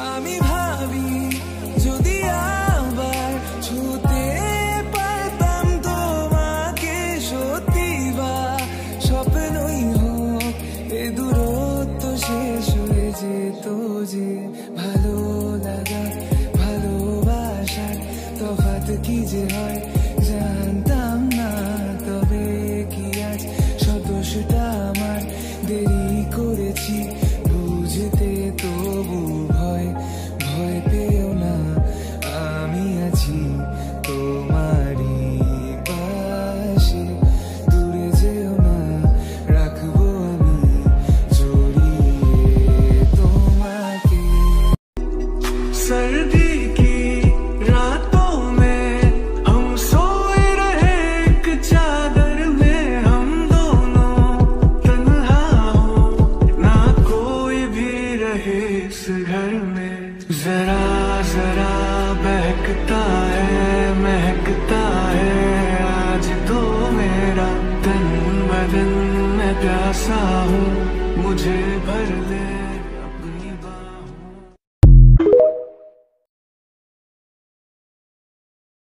আমি ভাবি যদি আবার ছুতে পারতাম তোমাকে, সত্যি বা স্বপ্নই হোক এ দূরত্ব শেষ হয়ে যেত যে। ভালো লাগা ভালোবাসার তফাৎ কি যে হয় জানতাম না, তবে কি আজ সব দোষটা আমার, দেরি করেছি বুঝতে তবু ভয় ভয় পেও না, আমি আছি তোমারই পাশে, দূরে যেও না রাখবো আমি জড়িয়ে তোমাকে। सर्दी की रातों में हम सोए रहे एक चादर में, हम दोनों तन्हा हो ना कोई भी रहे इस घर में। जरा जरा बहकता है महकता है आज तो मेरा तन बदन, मैं प्यासा हूँ मुझे भर ले।